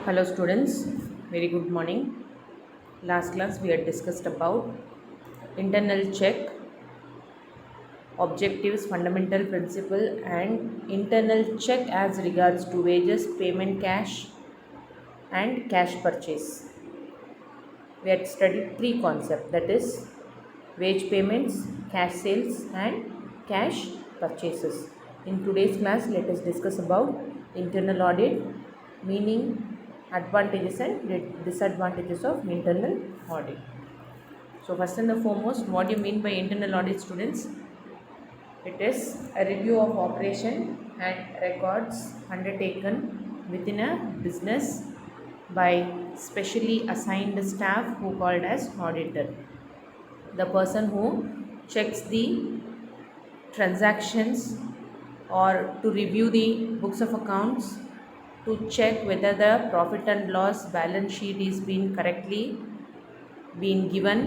Hello students, very good morning. Last class we had discussed about internal check, objectives, fundamental principle and internal check as regards to wages, payment cash and cash purchase. We had studied three concepts, that is wage payments, cash sales and cash purchases. In today's class let us discuss about internal audit, meaning, advantages and disadvantages of internal audit. So first and the foremost, what do you mean by internal audit, students? It is a review of operation and records undertaken within a business by specially assigned staff who called as auditor. The person who checks the transactions or to review the books of accounts, to check whether the profit and loss balance sheet is being correctly been given,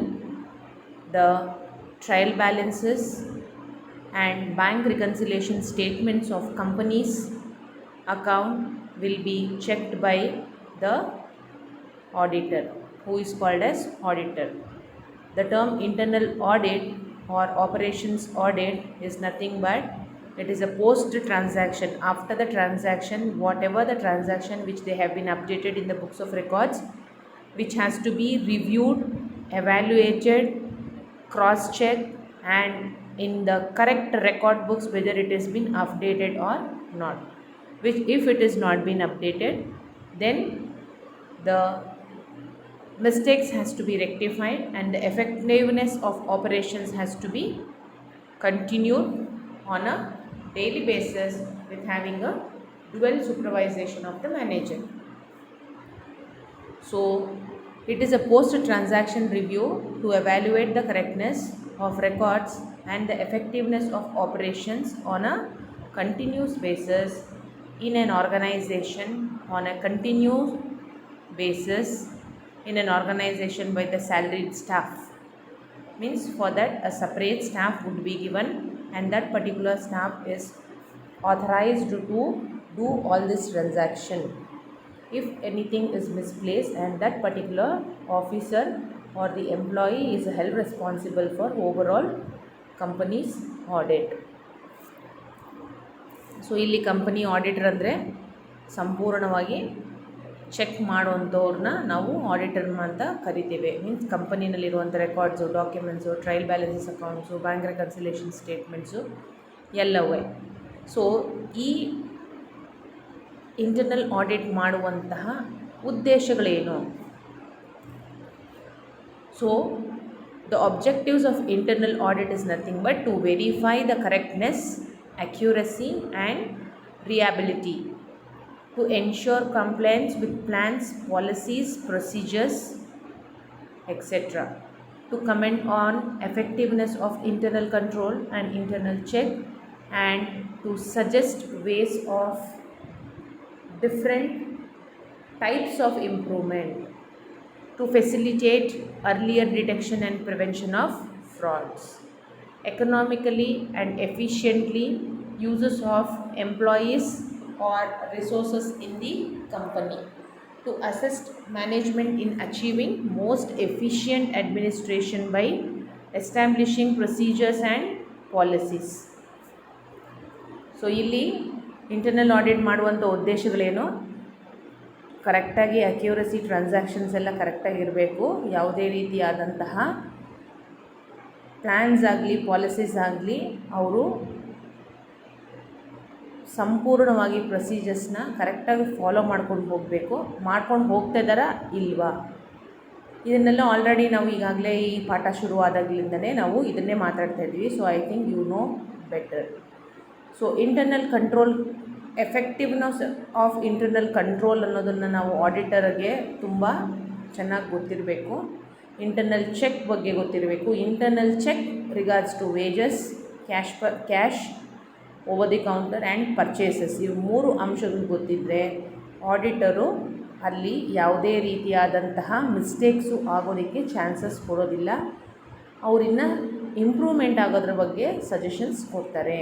the trial balances and bank reconciliation statements of companies account will be checked by the auditor, who is called as auditor. The term internal audit or operations audit is nothing but it is a post transaction. After the transaction, whatever the transaction which they have been updated in the books of records, which has to be reviewed, evaluated, cross checked and in the correct record books whether it has been updated or not. Which if it is not been updated, then the mistakes has to be rectified and the effectiveness of operations has to be continued on a daily basis with having a dual supervision of the manager. So it is a post-transaction review to evaluate the correctness of records and the effectiveness of operations on a continuous basis in an organization on a continuous basis in an organization by the salaried staff. Means for that a separate staff would be given and that particular staff is authorized to do all this transaction. If anything is misplaced and that particular officer or the employee is held responsible for overall company's audit. So ಇಲ್ಲಿ company auditor ಅಂದರೆ ಸಂಪೂರ್ಣವಾಗಿ check ಮಾಡುವಂಥವ್ರನ್ನ ನಾವು auditor ಅಂತ ಕರಿತೇವೆ. Means ಕಂಪನಿನಲ್ಲಿರುವಂಥ records, documents, trial balances accounts, bank reconciliation statements ಎಲ್ಲವೇ. So ಈ ಇಂಟರ್ನಲ್ ಆಡಿಟ್ ಮಾಡುವಂತಹ ಉದ್ದೇಶಗಳೇನು? So the objectives of internal audit is nothing but to verify the correctness, accuracy and reliability, to ensure compliance with plans, policies, procedures, etc., to comment on effectiveness of internal control and internal check, and to suggest ways of different types of improvement, to facilitate earlier detection and prevention of frauds, economically and efficiently uses of employees or resources in the company, to assist management in achieving most efficient administration by establishing procedures and policies. So ಇಲ್ಲಿ internal audit ಮಾಡುವಂಥ ಉದ್ದೇಶಗಳೇನು? ಕರೆಕ್ಟಾಗಿ accuracy transactions ಎಲ್ಲ ಕರೆಕ್ಟಾಗಿ ಇರಬೇಕು. ಯಾವುದೇ ರೀತಿಯಾದಂತಹ plans ಆಗಲಿ policies ಆಗಲಿ ಅವರು ಸಂಪೂರ್ಣವಾಗಿ ಪ್ರೊಸೀಜರ್ಸ್ನ ಕರೆಕ್ಟಾಗಿ ಫಾಲೋ ಮಾಡ್ಕೊಂಡು ಹೋಗಬೇಕು. ಮಾಡ್ಕೊಂಡು ಹೋಗ್ತಾ ಇದ್ದಾರಾ ಇಲ್ವಾ? ಇದನ್ನೆಲ್ಲ ಆಲ್ರೆಡಿ ನಾವು ಈಗಾಗಲೇ ಈ ಪಾಠ ಶುರುವಾದಾಗಲಿಂದನೇ ನಾವು ಇದನ್ನೇ ಮಾತಾಡ್ತಾ ಇದ್ದೀವಿ. So I think you know better. So internal control, effectiveness of internal control ಅನ್ನೋದನ್ನು ನಾವು ಆಡಿಟರ್ಗೆ ತುಂಬ ಚೆನ್ನಾಗಿ ಗೊತ್ತಿರಬೇಕು. ಇಂಟರ್ನಲ್ ಚೆಕ್ ಬಗ್ಗೆ ಗೊತ್ತಿರಬೇಕು. Internal check regards to wages, cash over the counter and purchases. ಇವು ಮೂರು ಅಂಶಗಳು ಗೊತ್ತಿದ್ದರೆ ಆಡಿಟರು ಅಲ್ಲಿ ಯಾವುದೇ ರೀತಿಯಾದಂತಹ ಮಿಸ್ಟೇಕ್ಸು ಆಗೋದಕ್ಕೆ ಚಾನ್ಸಸ್ ಕೊಡೋದಿಲ್ಲ. ಅವರಿನ್ನ ಇಂಪ್ರೂವ್ಮೆಂಟ್ ಆಗೋದ್ರ ಬಗ್ಗೆ ಸಜೆಷನ್ಸ್ ಕೊಡ್ತಾರೆ.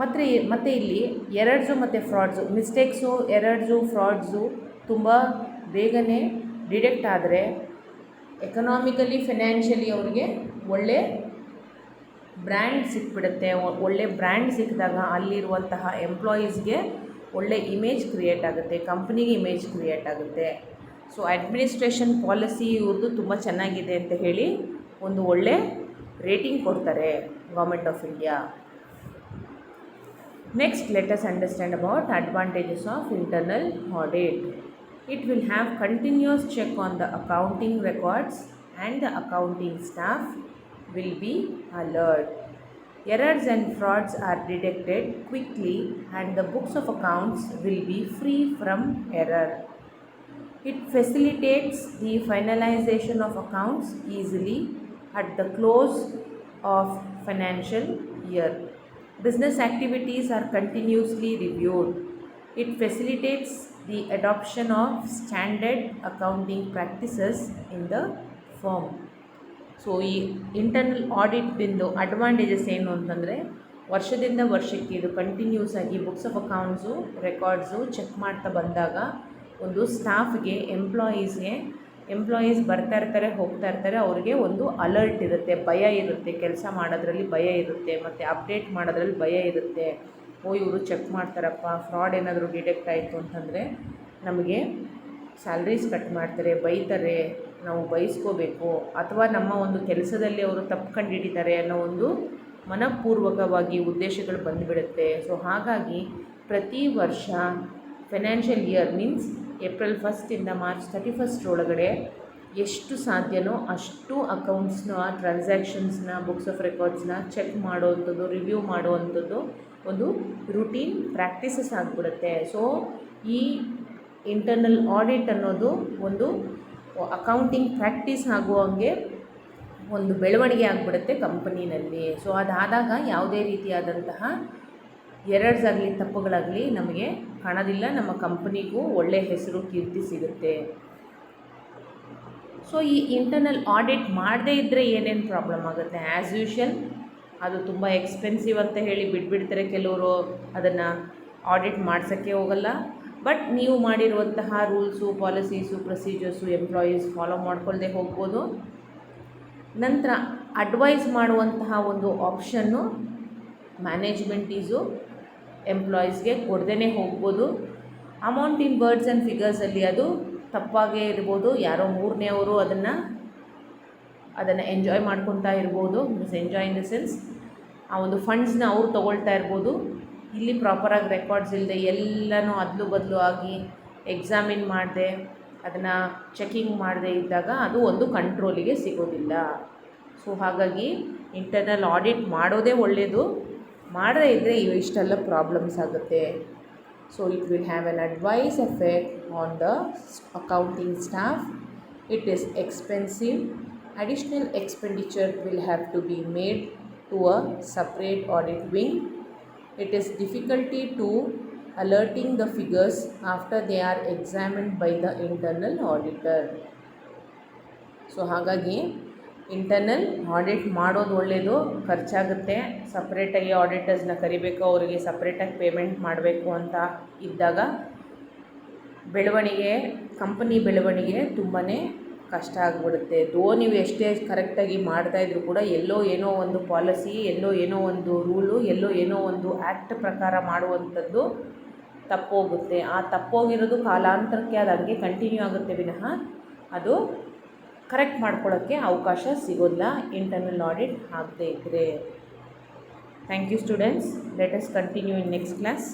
ಮತ್ತು ಇಲ್ಲಿ ಎರರ್ಸು ಮತ್ತು ಫ್ರಾಡ್ಸು, ಮಿಸ್ಟೇಕ್ಸು, ಎರರ್ಸು, ಫ್ರಾಡ್ಸು ತುಂಬ ಬೇಗನೆ ಡಿಟೆಕ್ಟ್ ಆದರೆ ಎಕನಾಮಿಕಲಿ ಫಿನಾನ್ಷಿಯಲಿ ಅವ್ರಿಗೆ ಒಳ್ಳೆ ಬ್ರ್ಯಾಂಡ್ ಸಿಕ್ಬಿಡುತ್ತೆ. ಒಳ್ಳೆ ಬ್ರ್ಯಾಂಡ್ ಸಿಕ್ಕಿದಾಗ ಅಲ್ಲಿರುವಂತಹ ಎಂಪ್ಲಾಯೀಸ್ಗೆ ಒಳ್ಳೆ ಇಮೇಜ್ ಕ್ರಿಯೇಟ್ ಆಗುತ್ತೆ, ಕಂಪ್ನಿಗೆ ಇಮೇಜ್ ಕ್ರಿಯೇಟ್ ಆಗುತ್ತೆ. ಸೊ ಅಡ್ಮಿನಿಸ್ಟ್ರೇಷನ್ ಪಾಲಿಸಿ ಇವ್ರದ್ದು ತುಂಬ ಚೆನ್ನಾಗಿದೆ ಅಂತ ಹೇಳಿ ಒಂದು ಒಳ್ಳೆ ರೇಟಿಂಗ್ ಕೊಡ್ತಾರೆ government of India. Next, let us understand about advantages of internal audit. It will have continuous check on the accounting records and the accounting staff will be alert. Errors and frauds are detected quickly and the books of accounts will be free from error. It facilitates the finalization of accounts easily at the close of financial year. Business activities are continuously reviewed. It facilitates the adoption of standard accounting practices in the firm. So ಈ internal ಆಡಿಟ್ನಿಂದು advantages ಏನು ಅಂತಂದರೆ, ವರ್ಷದಿಂದ ವರ್ಷಕ್ಕೆ ಇದು continuous ಆಗಿ books of accounts records check ಮಾಡ್ತಾ ಬಂದಾಗ ಒಂದು ಸ್ಟಾಫ್ಗೆ ಎಂಪ್ಲಾಯೀಸ್ ಬರ್ತಾ ಇರ್ತಾರೆ, ಹೋಗ್ತಾ ಇರ್ತಾರೆ, ಅವರಿಗೆ ಒಂದು ಅಲರ್ಟ್ ಇರುತ್ತೆ, ಭಯ ಇರುತ್ತೆ, ಕೆಲಸ ಮಾಡೋದ್ರಲ್ಲಿ ಭಯ ಇರುತ್ತೆ, ಮತ್ತು ಅಪ್ಡೇಟ್ ಮಾಡೋದ್ರಲ್ಲಿ ಭಯ ಇರುತ್ತೆ. ಇವರು ಚೆಕ್ ಮಾಡ್ತಾರಪ್ಪ, ಫ್ರಾಡ್ ಏನಾದರೂ ಡಿಟೆಕ್ಟ್ ಆಯಿತು ಅಂತಂದರೆ ನಮಗೆ ಸ್ಯಾಲ್ರೀಸ್ ಕಟ್ ಮಾಡ್ತಾರೆ, ಬೈತಾರೆ, ನಾವು ಬಯಸ್ಕೋಬೇಕು, ಅಥವಾ ನಮ್ಮ ಒಂದು ಕೆಲಸದಲ್ಲಿ ಅವರು ತಪ್ಪು ಕಂಡುಹಿಡಿತಾರೆ ಅನ್ನೋ ಒಂದು ಮನಪೂರ್ವಕವಾಗಿ ಉದ್ದೇಶಗಳು ಬಂದುಬಿಡುತ್ತೆ. ಸೊ ಹಾಗಾಗಿ ಪ್ರತಿ ವರ್ಷ financial year means April 1 March 31 ಒಳಗಡೆ ಎಷ್ಟು ಸಾಧ್ಯನೋ ಅಷ್ಟು ಅಕೌಂಟ್ಸ್ನ, ಟ್ರಾನ್ಸಾಕ್ಷನ್ಸ್ನ, ಬುಕ್ಸ್ ಆಫ್ ರೆಕಾರ್ಡ್ಸ್ನ ಚೆಕ್ ಮಾಡೋವಂಥದ್ದು, ರಿವ್ಯೂ ಮಾಡೋವಂಥದ್ದು ಒಂದು ರೂಟೀನ್ ಪ್ರಾಕ್ಟೀಸಸ್ ಆಗಿಬಿಡುತ್ತೆ. ಸೊ ಈ ಇಂಟರ್ನಲ್ ಆಡಿಟ್ ಅನ್ನೋದು ಒಂದು ಅಕೌಂಟಿಂಗ್ ಪ್ರಾಕ್ಟೀಸ್ ಆಗುವಂಗೆ ಒಂದು ಬೆಳವಣಿಗೆ ಆಗಿಬಿಡುತ್ತೆ ಕಂಪನಿನಲ್ಲಿ. ಸೊ ಅದಾದಾಗ ಯಾವುದೇ ರೀತಿಯಾದಂತಹ ಎರರ್ಸ್ ಆಗಲಿ ತಪ್ಪುಗಳಾಗಲಿ ನಮಗೆ ಕಾಣೋದಿಲ್ಲ, ನಮ್ಮ ಕಂಪನಿಗೂ ಒಳ್ಳೆಯ ಹೆಸರು, ಕೀರ್ತಿ ಸಿಗುತ್ತೆ. ಸೊ ಈ ಇಂಟರ್ನಲ್ ಆಡಿಟ್ ಮಾಡದೇ ಇದ್ದರೆ ಏನೇನು ಪ್ರಾಬ್ಲಮ್ ಆಗುತ್ತೆ? ಆ್ಯಸ್ ಯೂಶ್ವಲ್ ಅದು ತುಂಬ ಎಕ್ಸ್ಪೆನ್ಸಿವ್ ಅಂತ ಹೇಳಿ ಬಿಟ್ಬಿಡ್ತಾರೆ ಕೆಲವರು, ಅದನ್ನು ಆಡಿಟ್ ಮಾಡ್ಸೋಕ್ಕೆ ಹೋಗಲ್ಲ. ಬಟ್ ನೀವು ಮಾಡಿರುವಂತಹ rules, policies, procedures employees follow ಮಾಡ್ಕೊಳ್ಳದೆ ಹೋಗ್ಬೋದು. ನಂತರ ಅಡ್ವೈಸ್ ಮಾಡುವಂತಹ ಒಂದು ಆಪ್ಷನ್ನು ಮ್ಯಾನೇಜ್ಮೆಂಟೀಸು ಎಂಪ್ಲಾಯೀಸ್ಗೆ ಕೊಡ್ದೇ ಹೋಗ್ಬೋದು. ಅಮೌಂಟ್ ಇನ್ ವರ್ಡ್ಸ್ ಆ್ಯಂಡ್ ಫಿಗರ್ಸಲ್ಲಿ ಅದು ತಪ್ಪಾಗೇ ಇರ್ಬೋದು, ಯಾರೋ ಮೂರನೇವರು ಅದನ್ನು ಎಂಜಾಯ್ ಮಾಡ್ಕೊತಾ ಇರ್ಬೋದು. ಎಂಜಾಯ್ ಇನ್ ದ ಸೆನ್ಸ್ ಆ ಒಂದು ಫಂಡ್ಸ್ನ ಅವ್ರು ತೊಗೊಳ್ತಾ ಇರ್ಬೋದು. ಇಲ್ಲಿ ಪ್ರಾಪರಾಗಿ ರೆಕಾರ್ಡ್ಸ್ ಇಲ್ಲದೆ ಎಲ್ಲನೂ ಅದಲು ಬದಲು ಆಗಿ ಎಕ್ಸಾಮಿನ್ ಮಾಡದೆ ಅದನ್ನು ಚೆಕಿಂಗ್ ಮಾಡದೇ ಇದ್ದಾಗ ಅದು ಒಂದು ಕಂಟ್ರೋಲಿಗೆ ಸಿಗೋದಿಲ್ಲ. ಸೊ ಹಾಗಾಗಿ ಇಂಟರ್ನಲ್ ಆಡಿಟ್ ಮಾಡೋದೇ ಒಳ್ಳೆಯದು, ಮಾಡದೇ ಇದ್ದರೆ ಇಷ್ಟೆಲ್ಲ ಪ್ರಾಬ್ಲಮ್ಸ್ ಆಗುತ್ತೆ. So it will have an adverse effect on the accounting staff. It is expensive. Additional expenditure will have to be made to a separate audit wing. It is difficulty to alerting the figures after they are examined by the internal auditor. So ಹಾಗಾಗಿ internal audit ಮಾಡೋದು ಒಳ್ಳೆಯದು, ಖರ್ಚಾಗುತ್ತೆ. ಸಪ್ರೇಟಾಗಿ ಆಡಿಟರ್ಸ್ನ ಕರಿಬೇಕು, ಅವರಿಗೆ ಸಪ್ರೇಟಾಗಿ payment ಮಾಡಬೇಕು ಅಂತ ಇದ್ದಾಗ ಕಂಪನಿ ಬೆಳವಣಿಗೆ ತುಂಬಾ ಕಷ್ಟ ಆಗಿಬಿಡುತ್ತೆ. ನೀವು ಎಷ್ಟೇ ಕರೆಕ್ಟಾಗಿ ಮಾಡ್ತಾಯಿದ್ರು ಕೂಡ ಎಲ್ಲೋ ಏನೋ ಒಂದು ಪಾಲಿಸಿ, ಎಲ್ಲೋ ಏನೋ ಒಂದು ರೂಲು, ಎಲ್ಲೋ ಏನೋ ಒಂದು ಆ್ಯಕ್ಟ್ ಪ್ರಕಾರ ಮಾಡುವಂಥದ್ದು ತಪ್ಪೋಗುತ್ತೆ. ಆ ತಪ್ಪೋಗಿರೋದು ಕಾಲಾಂತರಕ್ಕೆ ಅದು ಹಂಗೆ ಕಂಟಿನ್ಯೂ ಆಗುತ್ತೆ ವಿನಃ ಅದು ಕರೆಕ್ಟ್ ಮಾಡ್ಕೊಳ್ಳೋಕ್ಕೆ ಅವಕಾಶ ಸಿಗೋಲ್ಲ ಇಂಟರ್ನಲ್ ಆಡಿಟ್ ಆಗದೇ ಇದ್ದರೆ. Thank you students. Let us continue in next class.